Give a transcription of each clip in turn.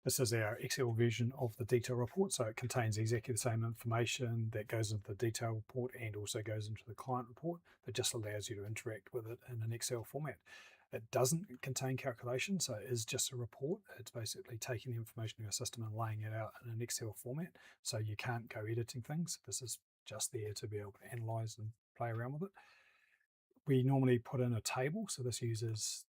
This is our Excel version of the detail report, so it contains exactly the same information that goes into the detail report and also goes into the client report. It just allows you to interact with it in an Excel format. It doesn't contain calculations, so it is just a report. It's basically taking the information in your system and laying it out in an Excel format, so you can't go editing things. This is just there to be able to analyze and play around with it. We normally put in a table, so this uses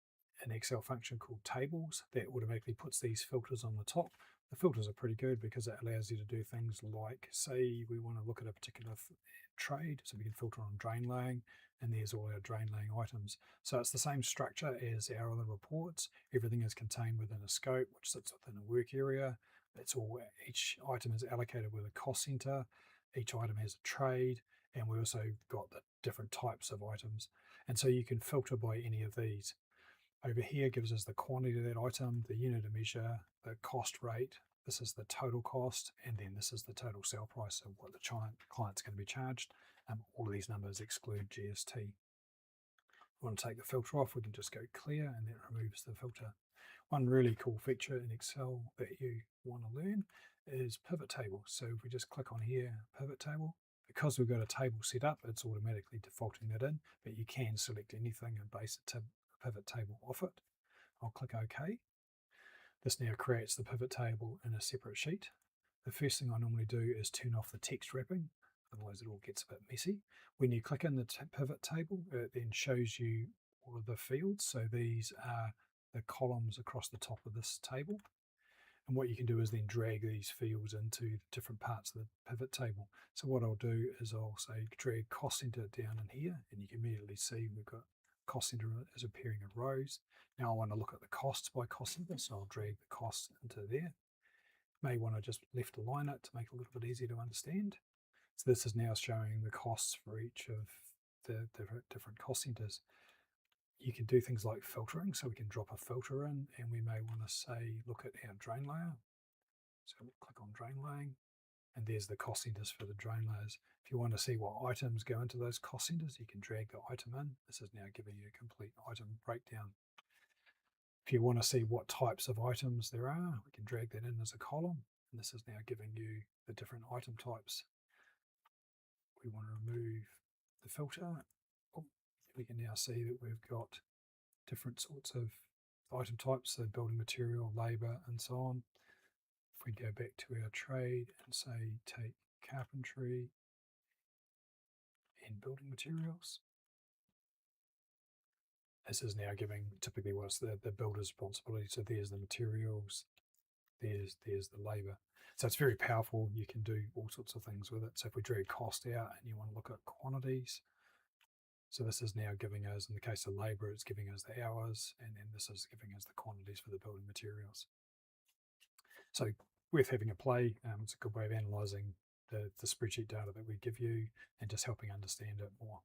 an Excel function called tables that automatically puts these filters on the top. The filters are pretty good because it allows you to do things like, say we want to look at a particular trade, so we can filter on drain laying, and there's all our drain laying items. So it's the same structure as our other reports. Everything is contained within a scope, which sits within a work area. It's all, each item is allocated with a cost center. Each item has a trade, and we also got the different types of items. And so you can filter by any of these. Over here gives us the quantity of that item, the unit of measure, the cost rate. This is the total cost, and then this is the total sale price of what the client's going to be charged. All of these numbers exclude GST. If we want to take the filter off, we can just go clear, and that removes the filter. One really cool feature in Excel that you want to learn is pivot table. So if we just click on here, pivot table, because we've got a table set up, it's automatically defaulting that in, but you can select anything and base it to pivot table off it. I'll click OK. This now creates the pivot table in a separate sheet. The first thing I normally do is turn off the text wrapping, otherwise it all gets a bit messy. When you click in the pivot table, it then shows you all of the fields. So these are the columns across the top of this table. And what you can do is then drag these fields into different parts of the pivot table. So what I'll do is I'll say drag cost center down in here, and you can immediately see we've got cost center is appearing in rows. Now I want to look at the costs by cost center, so I'll drag the cost into there. May want to just left align it to make it a little bit easier to understand. So this is now showing the costs for each of the different cost centers. You can do things like filtering, so we can drop a filter in, and we may want to say look at our drain layer. So we'll click on drain laying, and there's the cost centers for the drain layers. If you want to see what items go into those cost centers, you can drag the item in. This is now giving you a complete item breakdown. If you want to see what types of items there are, we can drag that in as a column, and this is now giving you the different item types. We want to remove the filter. We can now see that we've got different sorts of item types, so building material, labour, and so on. If we go back to our trade and say take carpentry and building materials, this is now giving typically what's the builder's responsibility. So there's the materials, there's the labour. So it's very powerful. You can do all sorts of things with it. So if we drag cost out and you want to look at quantities, so this is now giving us, in the case of labour, it's giving us the hours, and then this is giving us the quantities for the building materials. So worth having a play. It's a good way of analysing the spreadsheet data that we give you and just helping understand it more.